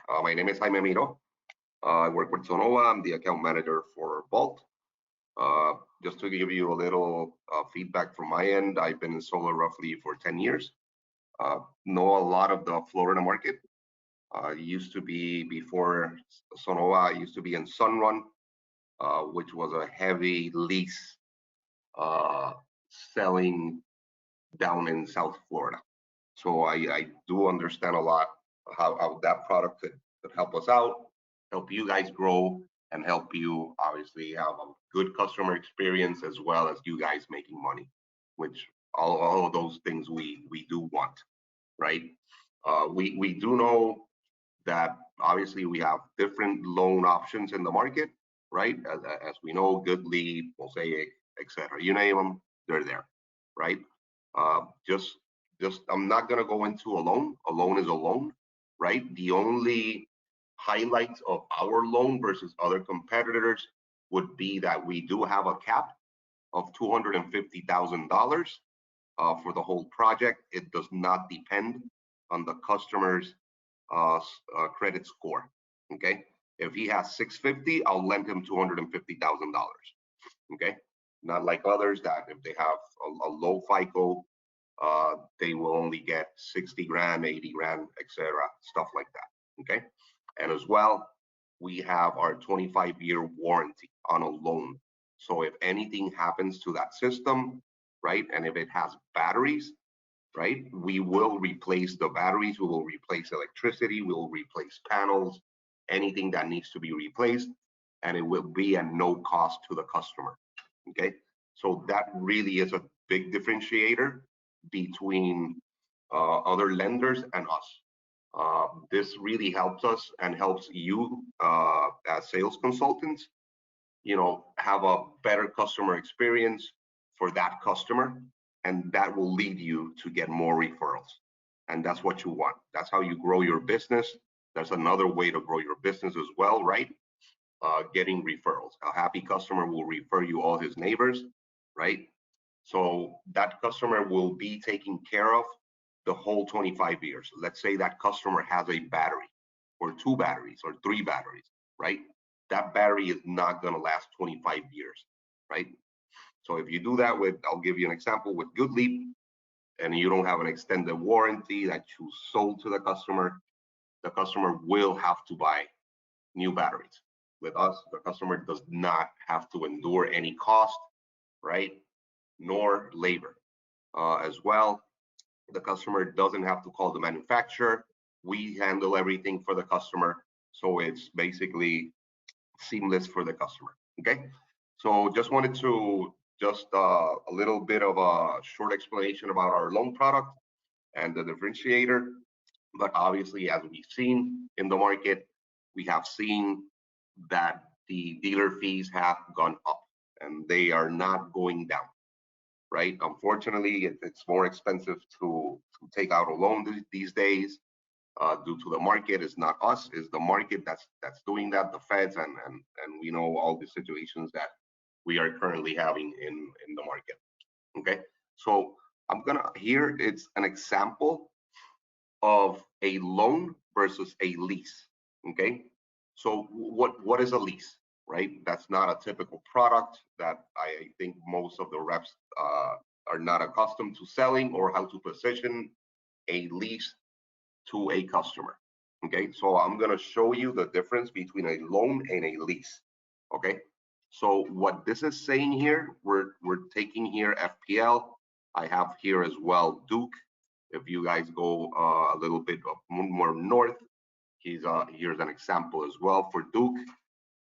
My name is Jaime Miro. I work with Sonova. I'm the account manager for Vault. Uh, just to give you a little feedback from my end, I've been in solar roughly for 10 years. Know a lot of the Florida market. Used to be before Sonova, I used to be in Sunrun, which was a heavy lease uh, selling down in South Florida. So I do understand a lot how that product could help us out, help you guys grow, and help you obviously have a good customer experience as well as you guys making money, which all of those things we do want, right? We do know that obviously we have different loan options in the market, right? As we know, Good Lead, Mosaic, etc. You name them, they're there, right? Uh, just, I'm not gonna go into a loan. A loan is a loan, right? The only highlights of our loan versus other competitors would be that we do have a cap of $250,000 for the whole project. It does not depend on the customer's credit score. Okay, if he has 650, I'll lend him $250,000. Okay, not like others that if they have a low FICO, they will only get 60 grand, 80 grand, etc. Stuff like that. Okay, and as well, we have our 25-year warranty on a loan. So if anything happens to that system, right, and if it has batteries, right? We will replace the batteries, we will replace electricity, we will replace panels, anything that needs to be replaced, and it will be at no cost to the customer. Okay, so that really is a big differentiator between other lenders and us. This really helps us and helps you as sales consultants, have a better customer experience for that customer, and that will lead you to get more referrals. And that's what you want. That's how you grow your business. There's another way to grow your business as well, right? Getting referrals. A happy customer will refer you all his neighbors, right? So that customer will be taken care of the whole 25 years. Let's say that customer has a battery or two batteries or three batteries, right? That battery is not going to last 25 years, right? So if you do that with, I'll give you an example with Good Leap, and you don't have an extended warranty that you sold to the customer will have to buy new batteries. With us, the customer does not have to endure any cost, right? Nor labor. As well, the customer doesn't have to call the manufacturer. We handle everything for the customer. So it's basically seamless for the customer. Okay. So just wanted to just a little bit of a short explanation about our loan product and the differentiator. But obviously, as we've seen in the market, we have seen that the dealer fees have gone up and they are not going down, right? Unfortunately, it's more expensive to take out a loan these days due to the market. It's not us, it's the market that's doing that, the feds, and we know all the situations that we are currently having in the market. Okay, so I'm gonna here it's an example of a loan versus a lease. Okay, so what is a lease, right? That's not a typical product that I think most of the reps are not accustomed to selling or how to position a lease to a customer. Okay, so I'm gonna show you the difference between a loan and a lease. Okay, so what this is saying here, we're taking here FPL. I have here as well Duke. If you guys go a little bit more north, here's an example as well for Duke.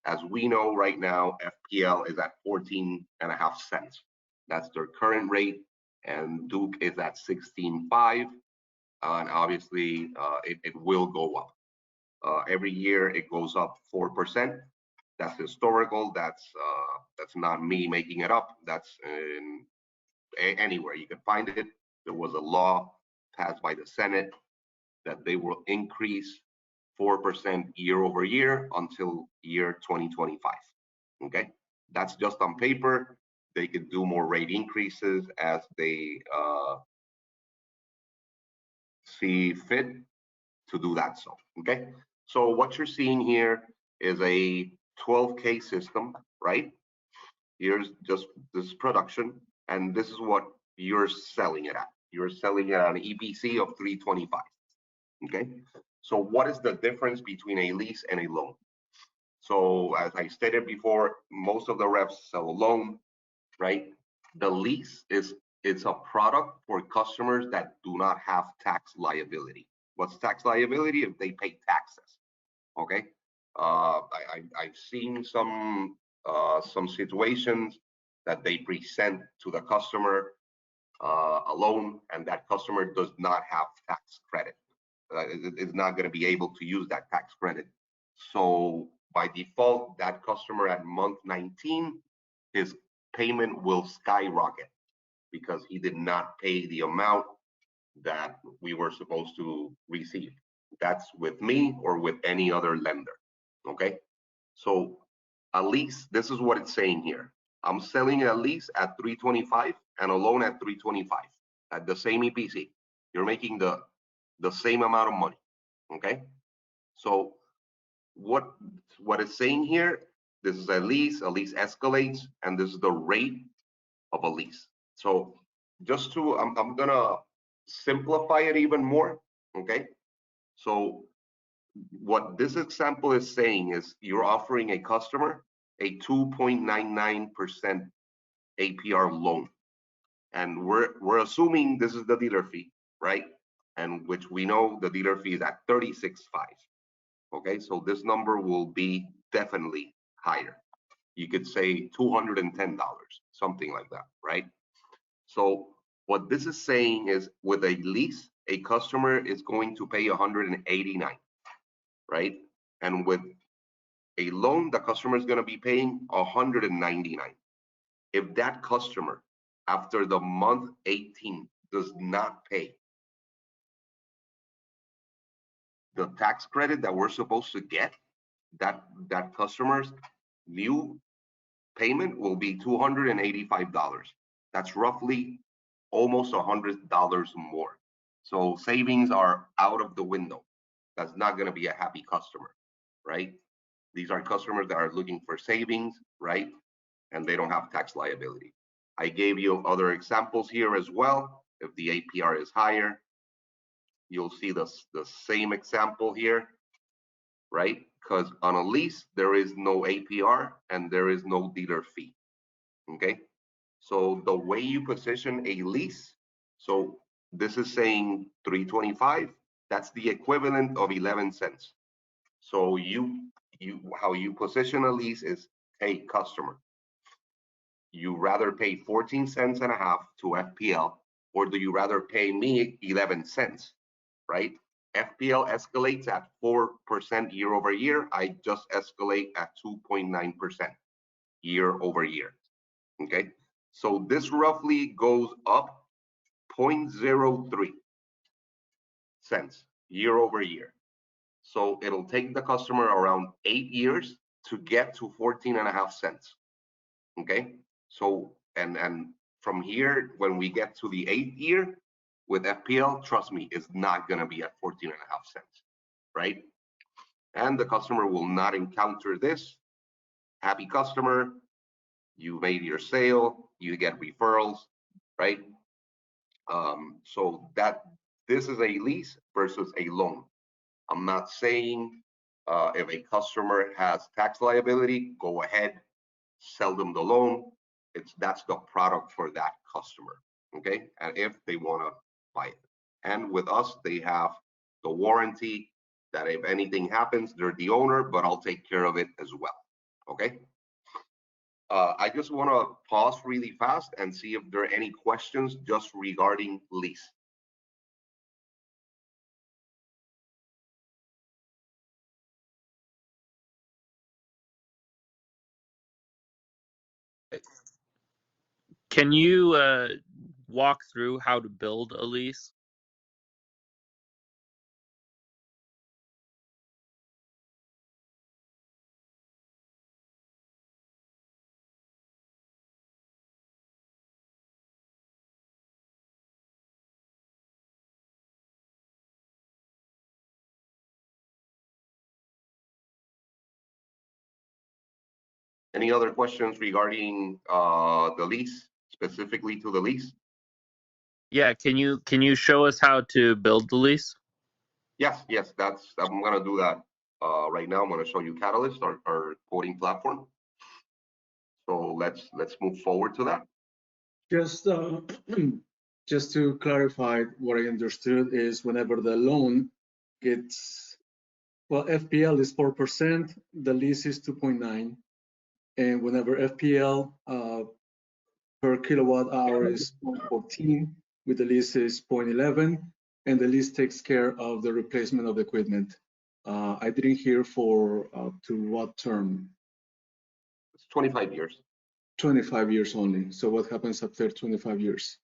As we know right now, FPL is at 14.5 cents. That's their current rate, and Duke is at 16.5. And obviously it will go up. Every year it goes up 4%. That's historical. That's not me making it up. That's anywhere you can find it. There was a law passed by the Senate that they will increase 4% year over year until year 2025. Okay, that's just on paper. They could do more rate increases as they see fit to do that. So, okay. So what you're seeing here is a 12K system, right? Here's just this production, and this is what you're selling it at. You're selling it at an EPC of 325. Okay. So what is the difference between a lease and a loan? So as I stated before, most of the reps sell a loan, right? The lease is it's a product for customers that do not have tax liability. What's tax liability? If they pay taxes. Okay. I've seen some situations that they present to the customer a loan, and that customer does not have tax credit. Is not going to be able to use that tax credit. So by default, that customer at month 19, his payment will skyrocket because he did not pay the amount that we were supposed to receive. That's with me or with any other lender. Okay. So a lease, this is what it's saying here. I'm selling a lease at 325 and a loan at 325 at the same EPC. You're making the same amount of money. Okay. So what it's saying here, this is a lease escalates, and this is the rate of a lease. So just to, I'm gonna simplify it even more. Okay. So what this example is saying is you're offering a customer a 2.99% APR loan. And we're assuming this is the dealer fee, right? And which we know the dealer fee is at 36.5. Okay, so this number will be definitely higher. You could say $210, something like that, right? So what this is saying is with a lease, a customer is going to pay 189, right? And with a loan, the customer is going to be paying 199. If that customer, after the month 18, does not pay the tax credit that we're supposed to get, that customer's new payment will be $285. That's roughly almost $100 more. So savings are out of the window. That's not going to be a happy customer, right? These are customers that are looking for savings, right? And they don't have tax liability. I gave you other examples here as well. If the APR is higher, you'll see the same example here, right? Because on a lease, there is no APR and there is no dealer fee, okay? So the way you position a lease, so this is saying 325, that's the equivalent of 11 cents. So how you position a lease is, hey, customer, you rather pay 14 cents and a half to FPL, or do you rather pay me 11 cents, right? FPL escalates at 4% year over year. I just escalate at 2.9% year over year. Okay. So this roughly goes up 0.03 cents year over year. So it'll take the customer around 8 years to get to 14 and a half cents. Okay. So, and from here, when we get to the 8th year with FPL, trust me, it's not going to be at 14 and a half cents, right? And the customer will not encounter this. Happy customer, you made your sale, you get referrals, right? So that this is a lease versus a loan. I'm not saying if a customer has tax liability, go ahead, sell them the loan. That's the product for that customer, okay? And if they want to buy it, and with us, they have the warranty that if anything happens, they're the owner, but I'll take care of it as well, okay? I just want to pause really fast and see if there are any questions just regarding lease. Can you walk through how to build a lease? Any other questions regarding the lease, specifically to the lease? Yeah, can you show us how to build the lease? Yes, I'm gonna do that right now. I'm gonna show you Catalyst, our quoting platform. So let's move forward to that. Just just to clarify, what I understood is whenever the loan gets, well, FPL is 4%, the lease is 2.9, and whenever FPL per kilowatt hour is 0.14, with the lease is 0.11, and the lease takes care of the replacement of the equipment. I didn't hear for to what term. It's 25 years. 25 years only. So what happens after 25 years?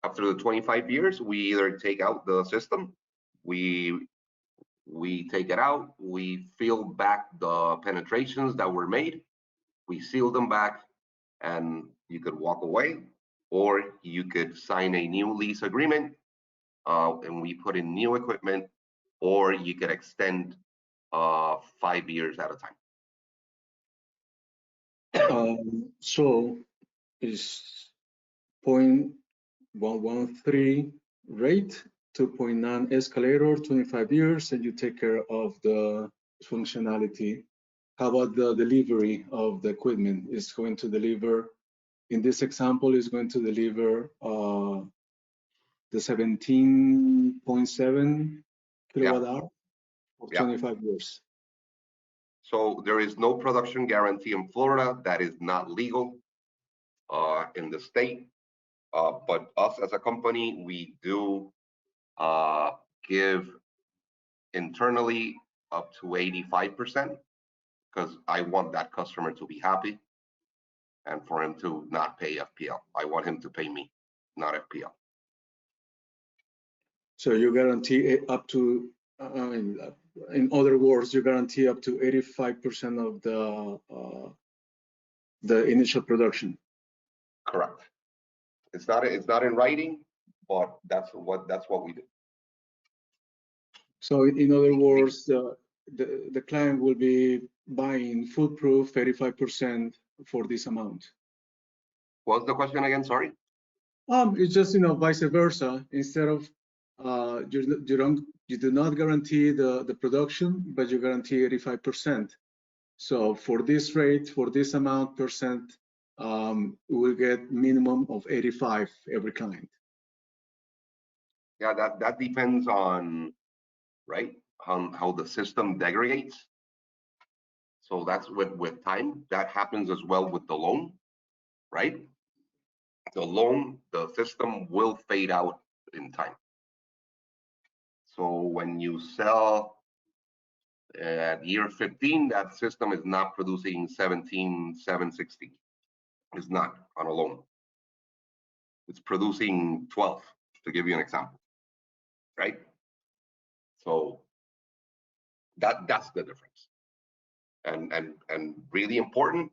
After the 25 years, we either take out the system, we take it out, we fill back the penetrations that were made, we seal them back, and you could walk away, or you could sign a new lease agreement, and we put in new equipment, or you could extend 5 years at a time. So is 0.113 rate, 2.9 escalator, 25 years, and you take care of the functionality. How about the delivery of the equipment? Is going to deliver, in this example, is going to deliver the 17.7 kilowatt hour for 25 years. So there is no production guarantee in Florida. That is not legal in the state. But us as a company, we do give internally up to 85%, because I want that customer to be happy and for him to not pay FPL. I want him to pay me, not FPL. So you guarantee up to, in other words, you guarantee up to 85% of the initial production. Correct. It's not in writing, but that's what we do. So in other words, the client will be buying foolproof 85% for this amount. What's the question again? Sorry. It's just, vice versa. Instead of you do not guarantee the production, but you guarantee 85%. So for this rate, for this amount percent, we'll get minimum of 85 every client. Yeah, that depends on, right, how the system degrades. So that's with time. That happens as well with the loan, right? The loan, the system will fade out in time. So when you sell at year 15, that system is not producing 17,760. It's not on a loan. It's producing 12, to give you an example, right? So that's the difference. And really important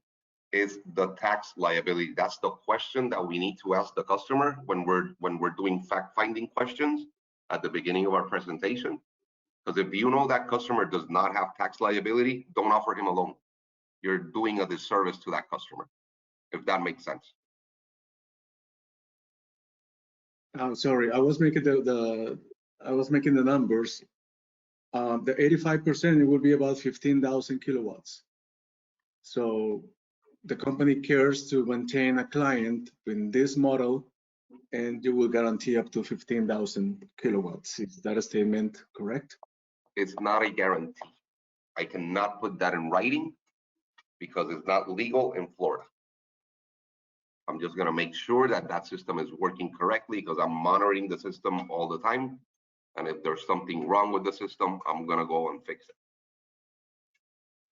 is the tax liability. That's the question that we need to ask the customer when we're doing fact-finding questions at the beginning of our presentation. Because if you know that customer does not have tax liability, don't offer him a loan. You're doing a disservice to that customer, if that makes sense. Sorry, I was making the numbers. The 85%, it would be about 15,000 kilowatts. So the company cares to maintain a client in this model, and you will guarantee up to 15,000 kilowatts. Is that a statement correct? It's not a guarantee. I cannot put that in writing because it's not legal in Florida. I'm just going to make sure that that system is working correctly because I'm monitoring the system all the time. And if there's something wrong with the system, I'm going to go and fix it.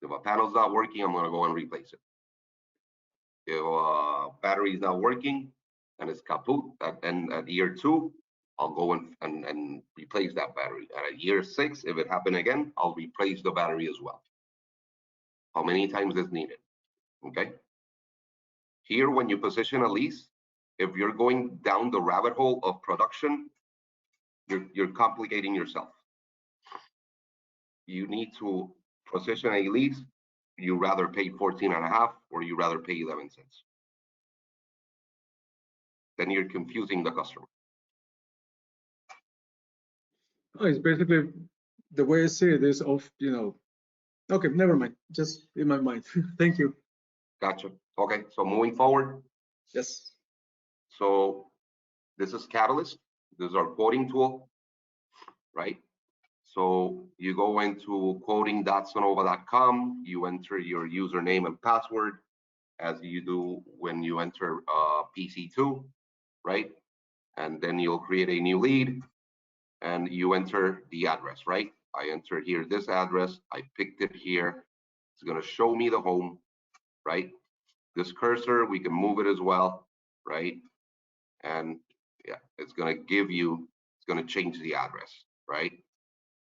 If a panel's not working, I'm going to go and replace it. If a battery is not working and it's kaput, and at year 2, I'll go and replace that battery. And at year 6, if it happened again, I'll replace the battery as well. How many times is needed? Okay. Here, when you position a lease, if you're going down the rabbit hole of production, you're complicating yourself. You need to position a lease you rather pay 14.5 or you rather pay 11 cents. Then you're confusing the customer. Oh, it's basically the way I see it is of, okay, never mind, just in my mind. Thank you. Gotcha. Okay, so moving forward. Yes. So this is Catalyst. This is our quoting tool, right? So you go into quoting.sonova.com, you enter your username and password as you do when you enter PC2, right? And then you'll create a new lead and you enter the address, right? I enter here this address, I picked it here. It's gonna show me the home, right? This cursor, we can move it as well, right? And yeah, it's gonna give you, it's gonna change the address, right?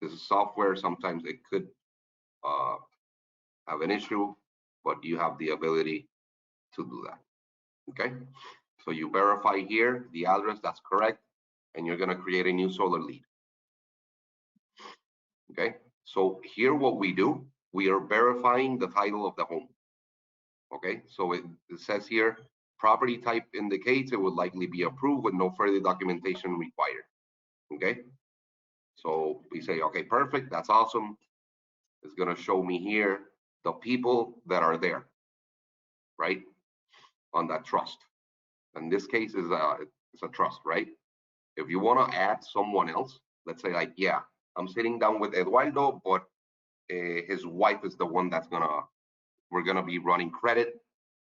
This is software, sometimes it could have an issue, but you have the ability to do that, okay? So you verify here the address, that's correct, and you're gonna create a new solar lead, okay? So here what we do, we are verifying the title of the home, okay? So it says here, property type indicates it would likely be approved with no further documentation required, okay? So we say, okay, perfect, that's awesome. It's gonna show me here the people that are there, right? On that trust. In this case, it's a trust, right? If you wanna add someone else, let's say like, yeah, I'm sitting down with Eduardo, but his wife is the one that's we're gonna be running credit.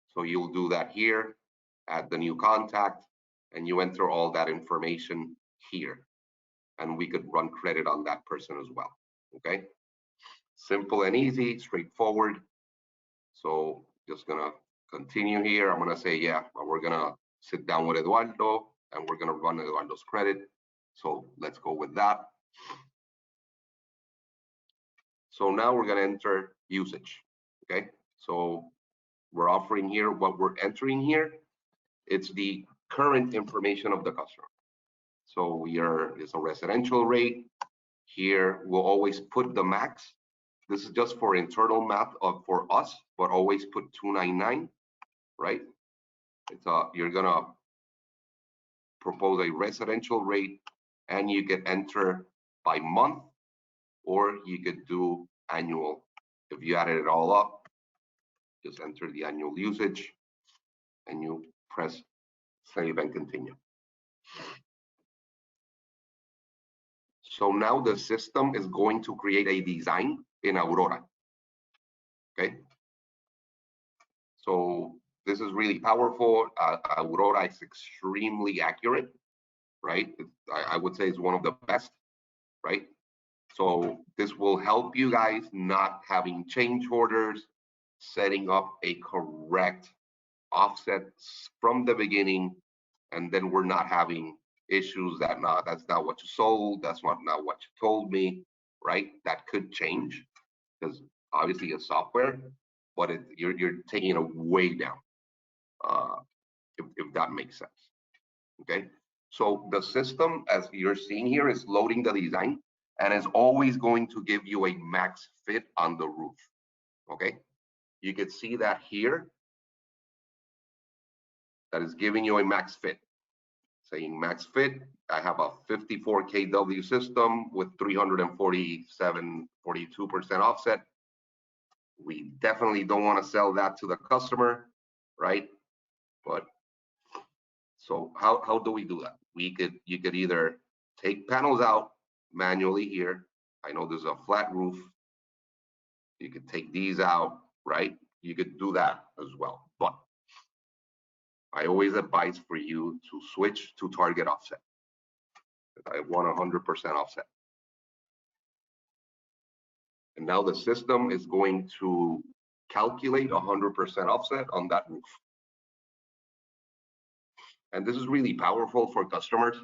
So you'll do that here, add the new contact, and you enter all that information here. And we could run credit on that person as well, okay? Simple and easy, straightforward. So just gonna continue here. I'm gonna say, yeah, we're gonna sit down with Eduardo and we're gonna run Eduardo's credit. So let's go with that. So now we're gonna enter usage, okay? So we're offering here, what we're entering here, it's the current information of the customer. So it's a residential rate. Here, we'll always put the max. This is just for internal math for us, but always put 299, right? You're gonna propose a residential rate and you can enter by month or you could do annual. If you added it all up, just enter the annual usage and you press save and continue. So now the system is going to create a design in Aurora, okay? So this is really powerful. Aurora is extremely accurate, right? I would say it's one of the best, right? So this will help you guys not having change orders, setting up a correct offset from the beginning, and then we're not having issues that that's not what you sold, that's not what you told me, right? That could change because obviously it's software, but you're taking it way down, if that makes sense. Okay, so the system, as you're seeing here, is loading the design and is always going to give you a max fit on the roof. Okay, you can see that here, that is giving you a max fit. Saying max fit, I have a 54 kW system with 347, 42% offset. We definitely don't want to sell that to the customer, right? But so how do we do that? You could either take panels out manually here. I know there's a flat roof. You could take these out, right? You could do that as well. But I always advise for you to switch to target offset. I want 100% offset. And now the system is going to calculate 100% offset on that roof. And this is really powerful for customers.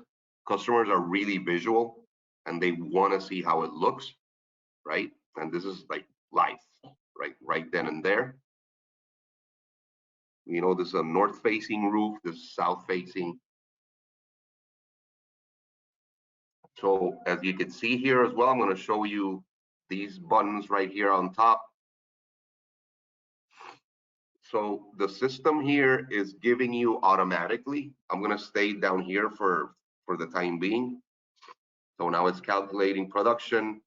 Customers are really visual and they want to see how it looks, right? And this is like live, right then and there. You know, this is a north-facing roof, this is south-facing. So as you can see here as well, I'm going to show you these buttons right here on top. So the system here is giving you automatically. I'm going to stay down here for the time being. So now it's calculating production.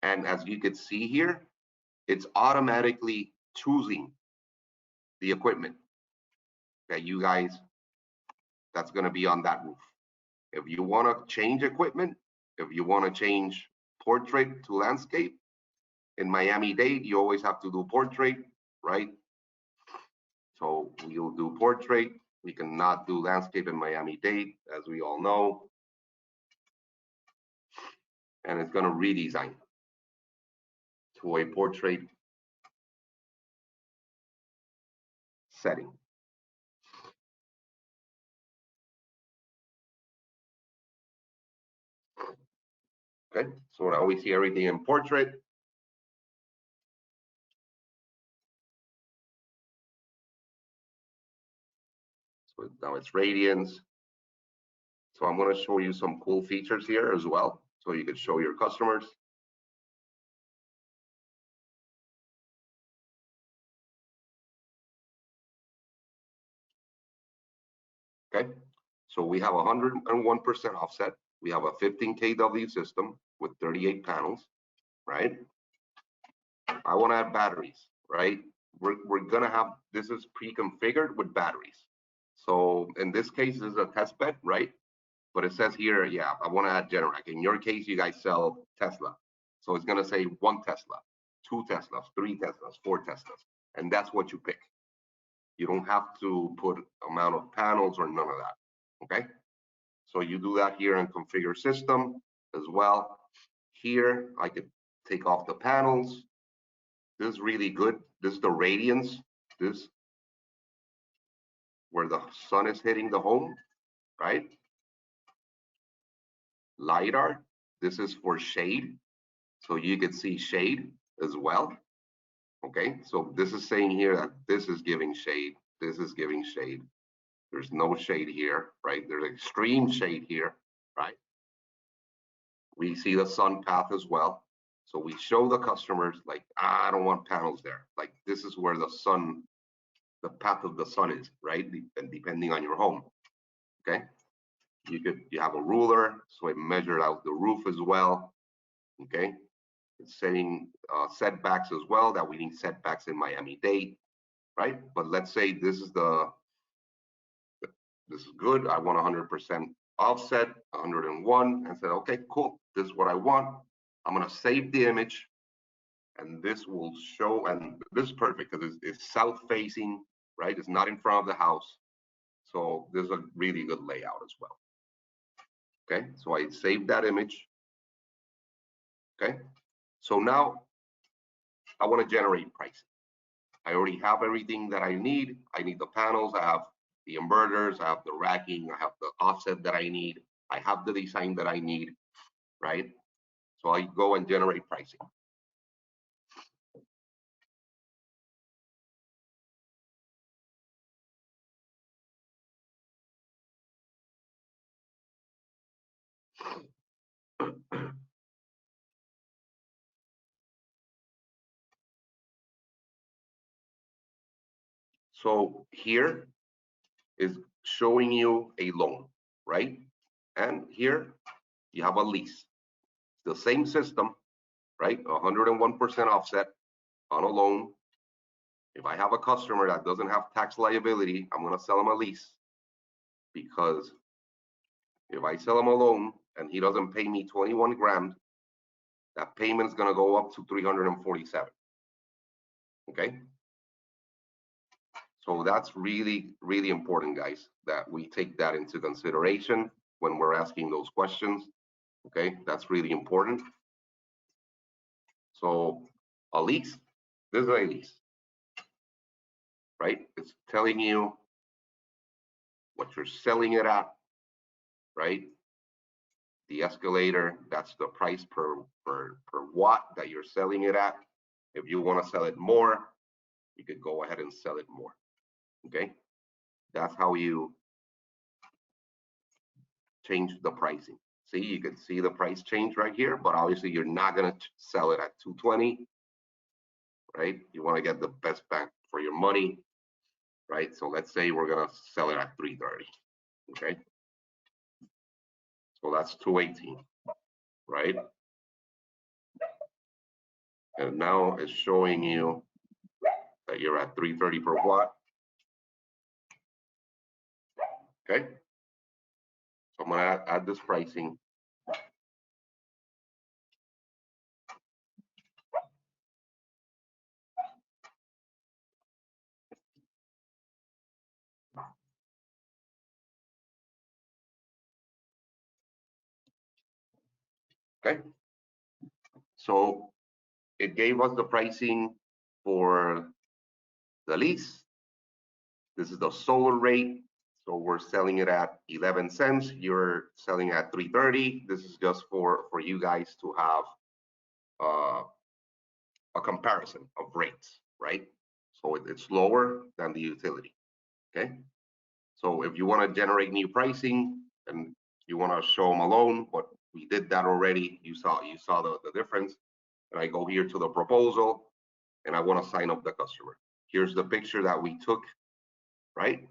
And as you can see here, it's automatically choosing the equipment that you guys, that's going to be on that roof. If you want to change equipment, if you want to change portrait to landscape, in Miami-Dade, you always have to do portrait, right? So we'll do portrait. We cannot do landscape in Miami-Dade, as we all know. And it's going to redesign to a portrait setting. Okay, so now we see everything in portrait. So now it's radiance. So I'm going to show you some cool features here as well, so you can show your customers. Okay, so we have 101% offset. We have a 15 kW system with 38 panels, right? I want to add batteries, right? We're gonna have, this is pre-configured with batteries. So in this case, this is a test bed, right? But it says here, yeah, I want to add Generac. In your case, you guys sell Tesla. So it's gonna say 1 Tesla, 2 Teslas, 3 Teslas, 4 Teslas. And that's what you pick. You don't have to put amount of panels or none of that, okay? So you do that here in configure system as well. Here, I could take off the panels. This is really good. This is the radiance. This where the sun is hitting the home, right? LiDAR. This is for shade. So you can see shade as well. Okay, so this is saying here that this is giving shade. This is giving shade. There's no shade here, right? There's extreme shade here, right? We see the sun path as well. So we show the customers like, I don't want panels there. Like this is where the sun, the path of the sun is, right? And depending on your home, okay? You have a ruler, so it measured out the roof as well, okay? It's setting setbacks as well, that we need setbacks in Miami-Dade, right? But let's say this is good. I want 100% offset, 101, and said, okay, cool. This is what I want. I'm gonna save the image, and this will show, and this is perfect because it's south facing, right? It's not in front of the house. So this is a really good layout as well. Okay, so I saved that image. Okay, so now I want to generate pricing. I already have everything that I need. I need the panels, I have the inverters, I have the racking, I have the offset that I need, I have the design that I need, right? So I go and generate pricing. So here is showing you a loan, right? And here you have a lease. The same system, right? 101% offset on a loan. If I have a customer that doesn't have tax liability, I'm going to sell him a lease, because if I sell him a loan and he doesn't pay me 21 grand, that payment is going to go up to 347. Okay. So that's really, really important, guys, that we take that into consideration when we're asking those questions. Okay, that's really important. So a lease, this is a lease, right? It's telling you what you're selling it at, right? The escalator, that's the price per watt that you're selling it at. If you want to sell it more, you could go ahead and sell it more. Okay, that's how you change the pricing. See, you can see the price change right here, but obviously you're not going to sell it at 220, right? You want to get the best bang for your money, right? So let's say we're gonna sell it at 330, okay? So that's 218, right? And now it's showing you that you're at 330 per watt, okay? So I'm gonna add this pricing. Okay, so it gave us the pricing for the lease. This is the solar rate. So we're selling it at 11 cents. You're selling at 330. This is just for you guys to have a comparison of rates, right? So it's lower than the utility, okay? So if you want to generate new pricing and you want to show them alone, but we did that already. You saw the difference. And I go here to the proposal and I want to sign up the customer. Here's the picture that we took, right,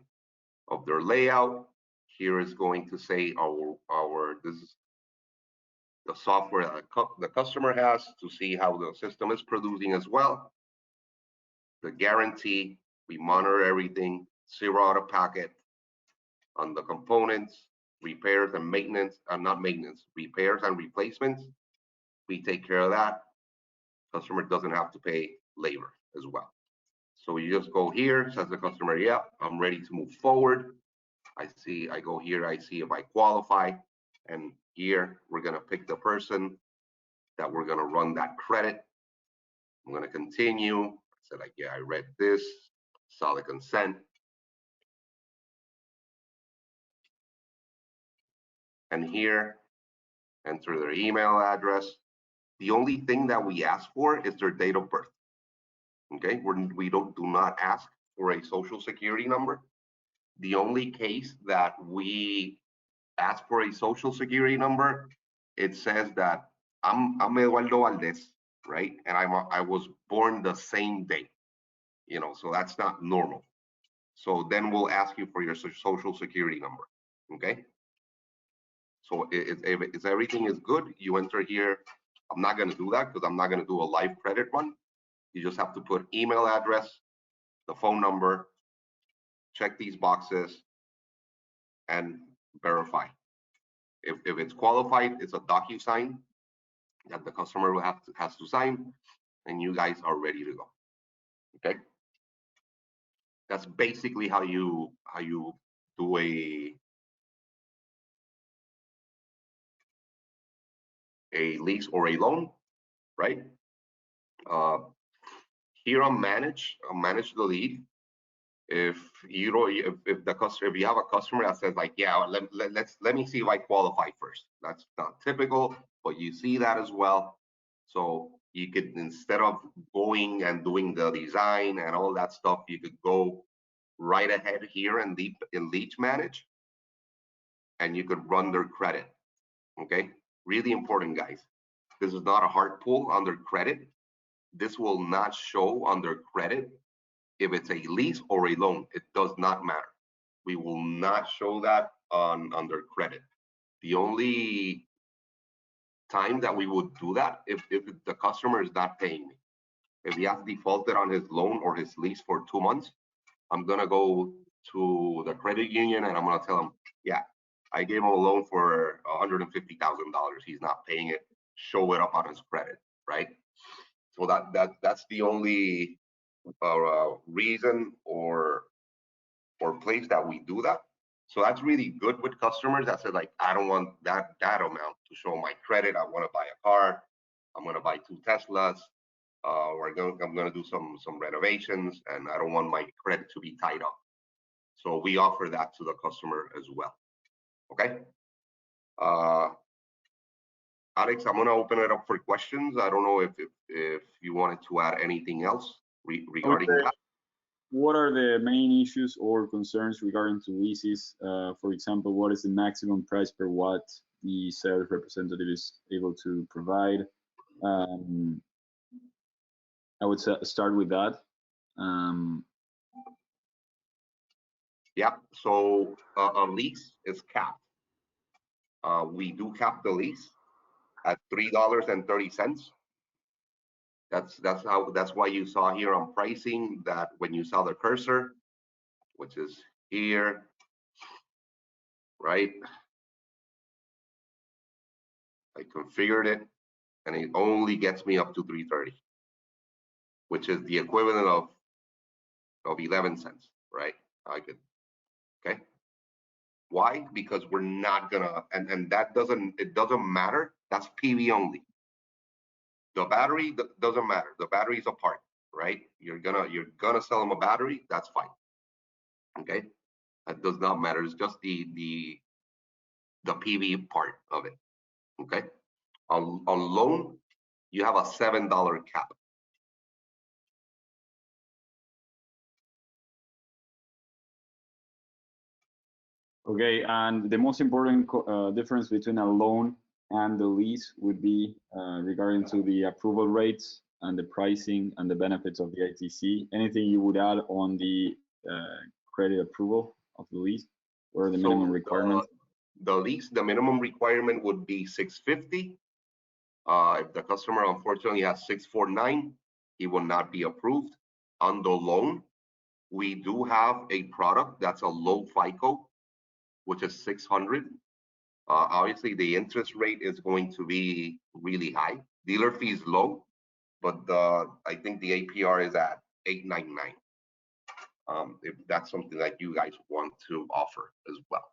of their layout. Here is going to say this is the software that the customer has to see how the system is producing as well. The guarantee, we monitor everything, 0 out of pocket on the components, repairs and maintenance, not maintenance, repairs and replacements. We take care of that. Customer doesn't have to pay labor as well. So you just go here, says the customer, yeah, I'm ready to move forward. I go here, I see if I qualify. And here we're gonna pick the person that we're gonna run that credit. I'm gonna continue. I said like, yeah, I read this, solid consent. And here, enter their email address. The only thing that we ask for is their date of birth. Okay, we do not ask for a social security number. The only case that we ask for a social security number, it says that I'm Eduardo Valdez, right? And I was born the same day, so that's not normal. So then we'll ask you for your social security number, okay? So if everything is good, you enter here. I'm not gonna do that because I'm not gonna do a live credit run. You just have to put email address, the phone number, check these boxes, and verify. If it's qualified, it's a DocuSign that the customer will has to sign, and you guys are ready to go. Okay, that's basically how you do a lease or a loan, right? Here on manage the lead. If you know if you have a customer that says like, yeah, let me see if I qualify first. That's not typical, but you see that as well. So you could, instead of going and doing the design and all that stuff, you could go right ahead here and lead manage, and you could run their credit. Okay, really important, guys. This is not a hard pull under credit. This will not show under credit if it's a lease or a loan. It does not matter. We will not show that under credit. The only time that we would do that if the customer is not paying me. If he has defaulted on his loan or his lease for 2 months, I'm gonna go to the credit union and I'm gonna tell him, yeah, I gave him a loan for $150,000. He's not paying it. Show it up on his credit, right? So that's the only reason or place that we do that. So that's really good with customers that said like, I don't want that amount to show my credit. I want to buy a car. I'm going to buy 2 Teslas. I'm going to do some renovations, and I don't want my credit to be tied up. So we offer that to the customer as well. Okay. Alex, I'm going to open it up for questions. I don't know if you wanted to add anything else regarding that. What are the main issues or concerns regarding to leases? For example, what is the maximum price per watt the sales representative is able to provide? I would start with that. Yeah, so a lease is capped. We do cap the lease at $3.30. That's why you saw here on pricing that when you saw the cursor, which is here, right? I configured it, and it only gets me up to 330, which is the equivalent of 11 cents, right? Okay. Why? Because we're not gonna, and that it doesn't matter. That's PV only. The battery doesn't matter. The battery's a part, right? You're gonna sell them a battery. That's fine. Okay, that does not matter. It's just the PV part of it. Okay, on loan, you have a $7 cap. Okay, and the most important difference between a loan and the lease would be regarding to the approval rates and the pricing and the benefits of the ITC. Anything you would add on the credit approval of the lease or the minimum requirements? The lease, the minimum requirement would be 650. If the customer unfortunately has 649, he will not be approved. On the loan, we do have a product that's a low FICO, which is 600. Obviously, the interest rate is going to be really high. Dealer fee is low, but I think the APR is at 899. If that's something that you guys want to offer as well,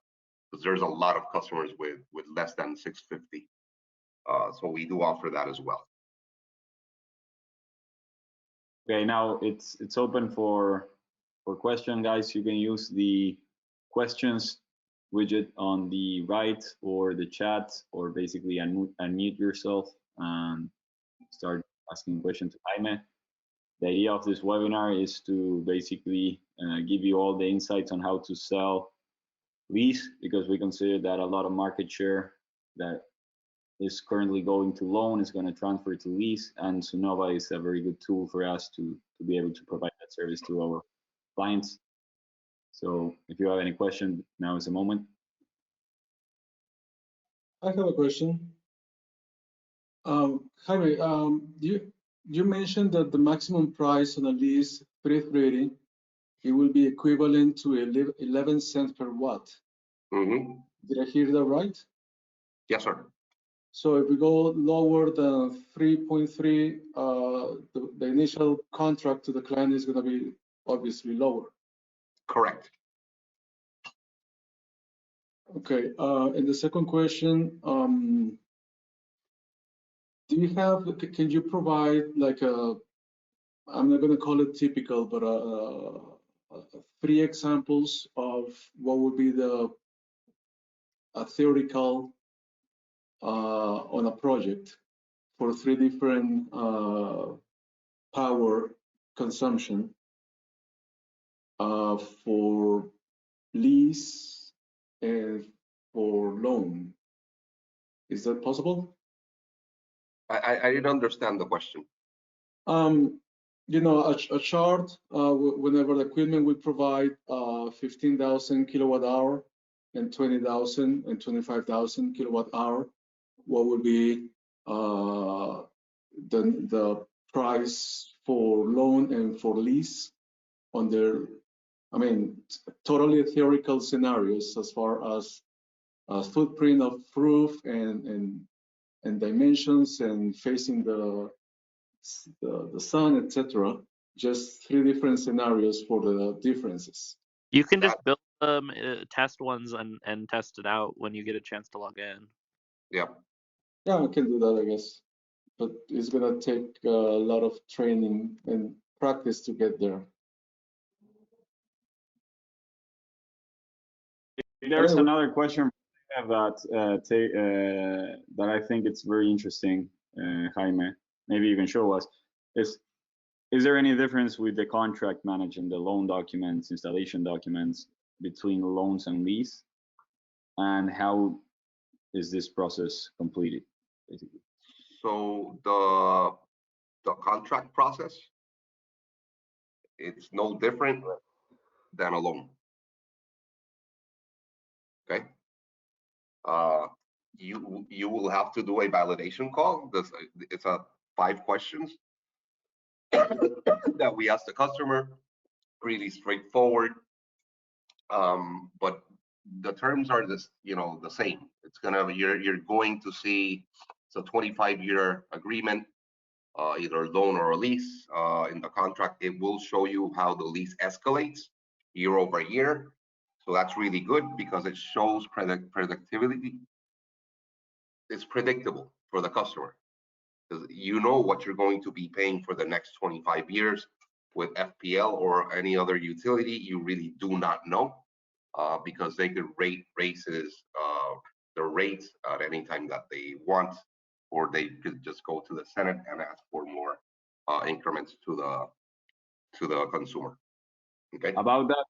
because there's a lot of customers with less than 650. So we do offer that as well. Okay, now it's open for question, guys. You can use the questions widget on the right or the chat, or basically unmute yourself and start asking questions to Jaime. The idea of this webinar is to basically give you all the insights on how to sell lease, because we consider that a lot of market share that is currently going to loan is going to transfer to lease, and Sonova is a very good tool for us to be able to provide that service to our clients. So if you have any question, now is the moment. I have a question. Jaime, you mentioned that the maximum price on a lease 330, it will be equivalent to 11 cents per watt. Mm-hmm. Did I hear that right? Yes, sir. So if we go lower than 3.3, the initial contract to the client is going to be obviously lower. Correct. Okay. And the second question, do you have? Can you provide like I'm not going to call it typical, but 3 examples of what would be a theoretical on a project for 3 different power consumption for lease and for loan. Is that possible? I didn't understand the question. You know, a chart whenever the equipment will provide 15,000 kilowatt hour and 20,000 and 25,000 kilowatt hour, what would be the price for loan and for lease on their, I mean, totally theoretical scenarios as far as footprint of roof and dimensions and facing the sun, etc. Just 3 different scenarios for the differences. You can just build them, test ones, and test it out when you get a chance to log in. Yeah. Yeah, I can do that, I guess. But it's gonna take a lot of training and practice to get there. There's another question that I think it's very interesting, Jaime. Maybe you can show us. Is there any difference with the contract managing the loan documents, installation documents between loans and lease? And how is this process completed, basically? So the contract process It's no different than a loan. Okay. You will have to do a validation call. It's a 5 questions that we ask the customer. Really straightforward. But the terms are the same. It's you're going to see it's a 25-year agreement, either a loan or a lease. In the contract, it will show you how the lease escalates year over year. So that's really good because it shows predictability. It's predictable for the customer because you know what you're going to be paying for the next 25 years. With FPL or any other utility, you really do not know because they could raises the rates at any time that they want, or they could just go to the Senate and ask for more increments to the consumer. Okay. About that,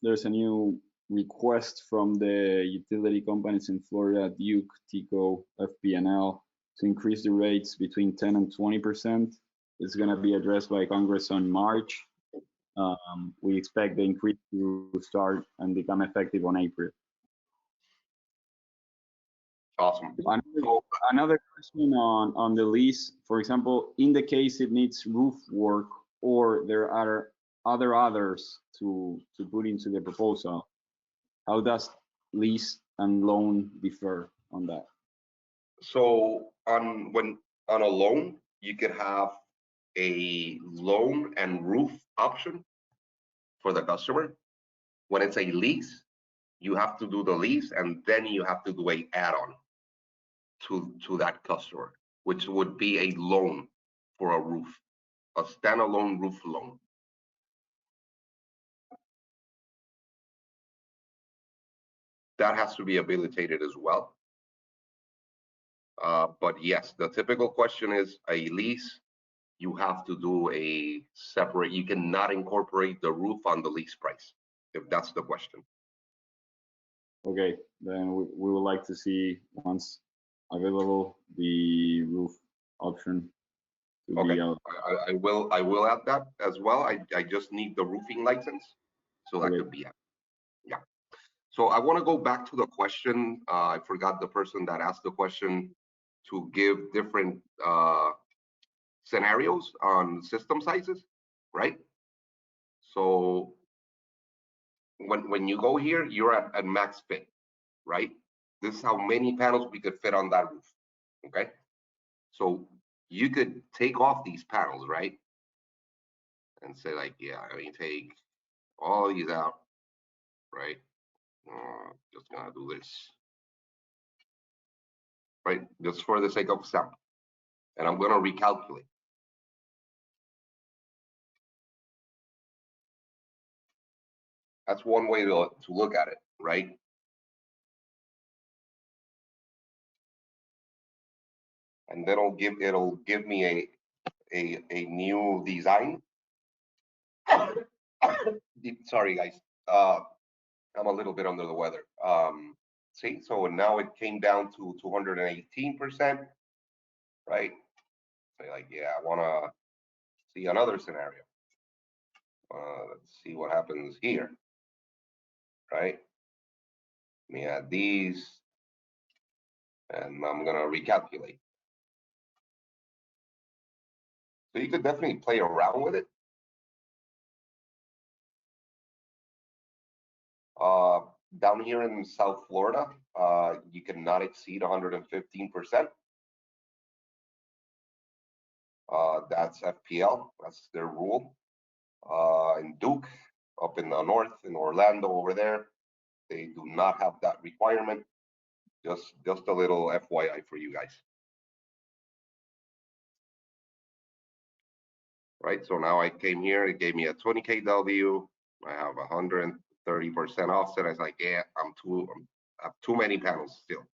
there's a new request from the utility companies in Florida, Duke, TECO, FPNL, to increase the rates between 10 and 20%. It's going to be addressed by Congress on March. We expect the increase to start and become effective on April. Awesome. Another question on the lease, for example, in the case it needs roof work or there are others to put into the proposal, how does lease and loan differ on that? So on a loan, you could have a loan and roof option for the customer. When it's a lease, you have to do the lease and then you have to do a add-on to that customer, which would be a loan for a roof, a standalone roof loan. That has to be habilitated as well. But yes, the typical question is a lease. You have to do a separate, you cannot incorporate the roof on the lease price, if that's the question. Okay, then we would like to see, once available, the roof option. Okay, I will add that as well. I just need the roofing license, so that could be it. Yeah. So I want to go back to the question. I forgot the person that asked the question to give different scenarios on system sizes, right? So when you go here, you're at max fit, right? This is how many panels we could fit on that roof, okay? So you could take off these panels, right? And say like, yeah, I mean, take all these out, right? Just gonna do this, right? Just for the sake of example. And I'm gonna recalculate. That's one way to look at it, right? And then it'll give me a new design. Sorry guys, I'm a little bit under the weather. See, so now it came down to 218%, right? So like, yeah, I wanna see another scenario. Let's see what happens here, right? Let me add these, and I'm gonna recalculate. So you could definitely play around with it. Down here in South Florida, you cannot exceed 115%. That's FPL, that's their rule. In Duke, up in the north, in Orlando over there, they do not have that requirement. Just a little FYI for you guys. Right, so now I came here, it gave me a 20 kW. I have 130% offset. I was like, yeah, I have too many panels still.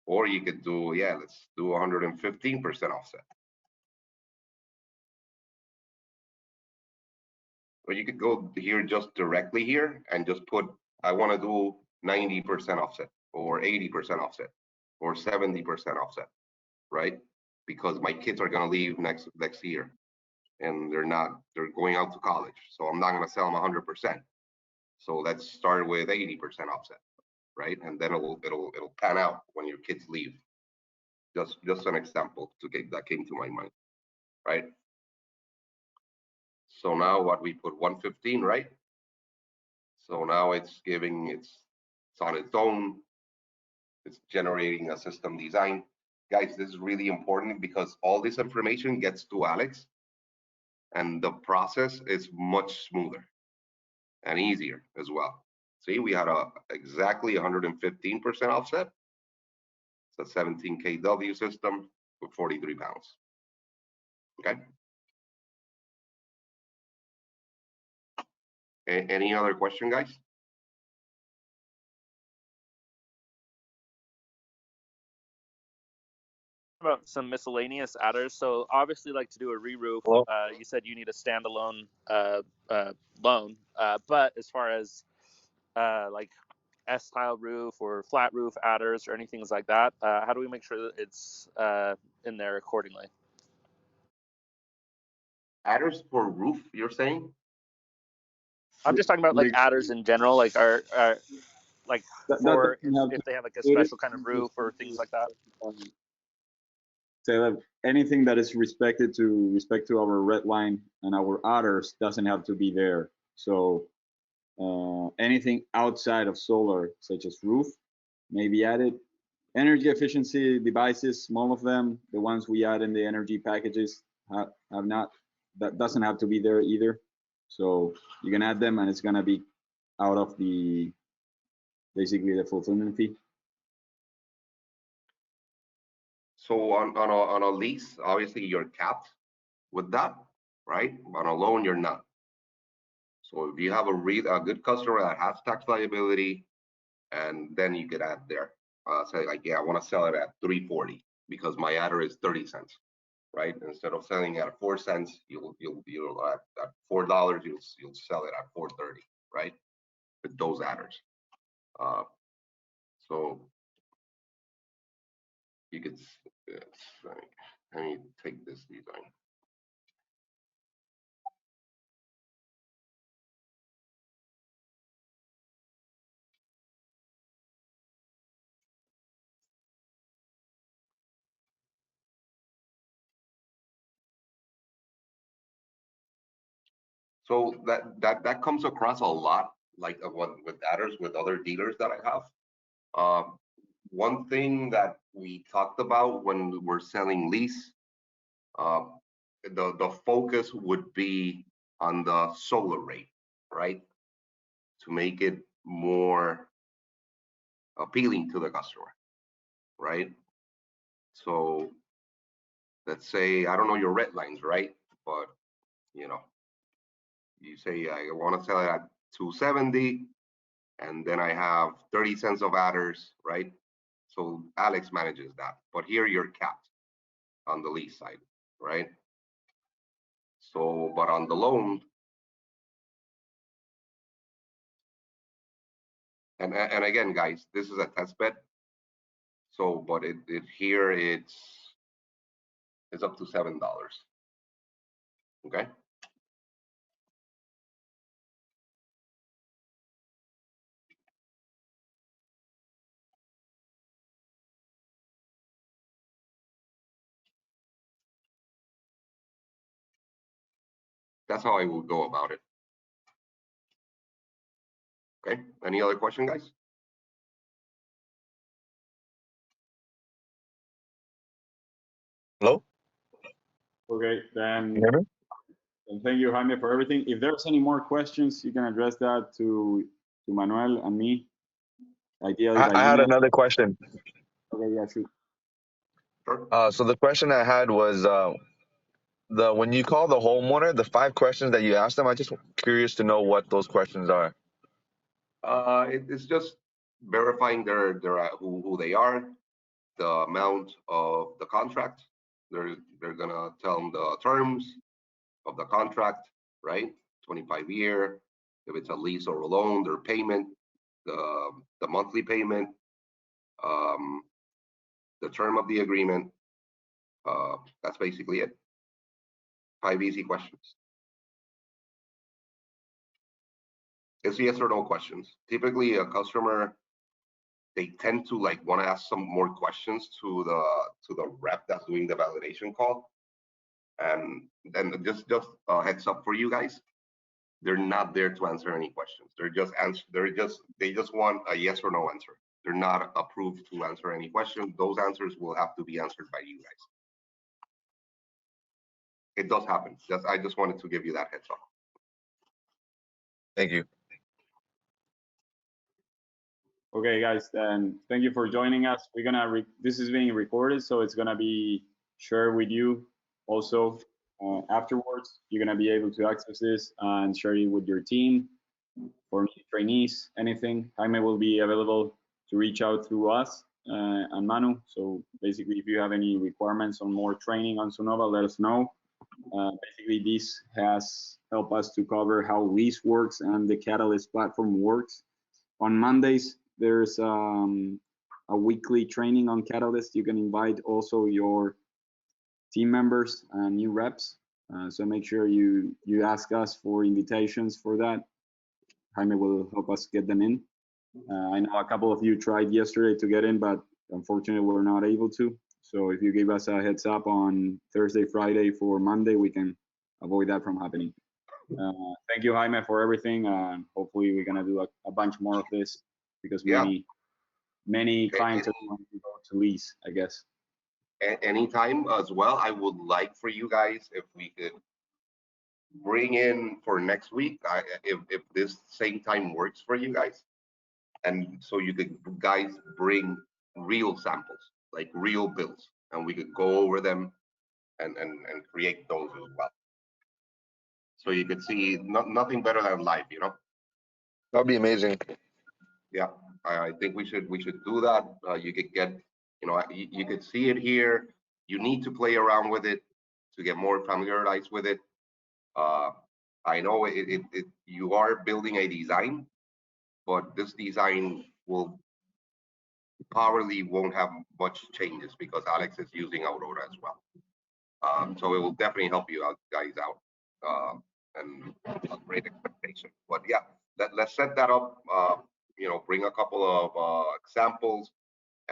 Or you could do, yeah, let's do 115% offset. Or you could go here just directly here and just put, I want to do 90% offset or 80% offset or 70% offset, right? Because my kids are going to leave next year. and they're going out to college. So I'm not going to sell them 100%. So let's start with 80% offset, right? And then it'll pan out when your kids leave. Just an example that came to my mind, right? So now what we put 115, right? So now it's on its own. It's generating a system design. Guys, this is really important because all this information gets to Alex and the process is much smoother and easier as well. See, we had exactly 115% offset. It's a 17 kW system with 43 pounds. Okay. Any other question, guys? About some miscellaneous adders. So obviously, like to do a re-roof, Hello? you said you need a standalone loan. But as far as like S-tile roof or flat roof adders or anything like that, how do we make sure that it's in there accordingly? Adders for roof, you're saying? I'm just talking about like adders in general, like are like for if they have like a special kind of roof or things like that. Say that anything that is respect to our red line and our adders doesn't have to be there. So anything outside of solar, such as roof, may be added. Energy efficiency devices, small of them, the ones we add in the energy packages, have not. That doesn't have to be there either. So you can add them, and it's gonna be out of basically the fulfillment fee. So on a lease, obviously you're capped with that, right? On a loan, you're not. So if you have a good customer that has tax liability, and then you could add there, say like, yeah, I want to sell it at 340 because my adder is 30 cents, right? Instead of selling at 4 cents, you'll at $4, you'll sell it at 430, right? With those adders. So you could, let me take this design. So that comes across a lot, like with adders with other dealers that I have. One thing that we talked about when we're selling lease, the focus would be on the solar rate, right? To make it more appealing to the customer, right? So let's say, I don't know your red lines, right? But you know, you say I want to sell it at 270, and then I have 30 cents of adders, right? So Alex manages that, but here you're capped on the lease side, right? So, but on the loan, and again, guys, this is a test bed. So, but it here it's up to $7. Okay. That's how I would go about it. Okay. Any other question, guys? Hello? Okay, Can you then hear me? thank you, Jaime, for everything. If there's any more questions, you can address that to Manuel and me. Ideally, by I had email. another question. Okay, yeah, sure. Sure. So the question I had was when you call the homeowner, the 5 questions that you asked them, I'm just curious to know what those questions are. It's just verifying their who they are, the amount of the contract. They're gonna tell them the terms of the contract, right? 25-year. If it's a lease or a loan, their payment, the monthly payment, the term of the agreement. That's basically it. 5 easy questions. It's yes or no questions. Typically, a customer, they tend to like want to ask some more questions to the rep that's doing the validation call. And then just a heads up for you guys, they're not there to answer any questions. They just want a yes or no answer. They're not approved to answer any questions. Those answers will have to be answered by you guys. It does happen. I just wanted to give you that heads up. Thank you. Okay, guys, then thank you for joining us. We're gonna this is being recorded, so it's gonna be shared with you also afterwards. You're gonna be able to access this and share it with your team for trainees, anything. Jaime will be available to reach out through us and Manu. So basically, if you have any requirements on more training on Sonova, let us know. Basically, this has helped us to cover how Lease works and the Catalyst platform works. On Mondays, there's a weekly training on Catalyst. You can invite also your team members and new reps. So make sure you ask us for invitations for that. Jaime will help us get them in. I know a couple of you tried yesterday to get in, but unfortunately we're not able to. So if you give us a heads up on Thursday, Friday for Monday, we can avoid that from happening. Thank you, Jaime, for everything. Hopefully we're gonna do a bunch more of this because many clients are going to go to Lease, I guess. Anytime as well. I would like for you guys, if we could bring in for next week, if this same time works for you guys, and so you could guys bring real samples, like real bills, and we could go over them and create those as well. So you could see nothing better than live, you know. That'd be amazing. Yeah, I think we should do that. You could get, you know, you could see it here. You need to play around with it to get more familiarized with it. I know you are building a design, but this design will probably won't have much changes because Alex is using Aurora as well. So it will definitely help you guys out, and a great expectation. But yeah, let's set that up. You know, bring a couple of examples,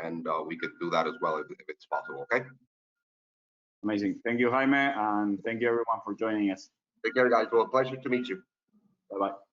and we could do that as well if it's possible. Okay. Amazing. Thank you, Jaime, and thank you everyone for joining us. Take care, guys. Well, a pleasure to meet you. Bye-bye.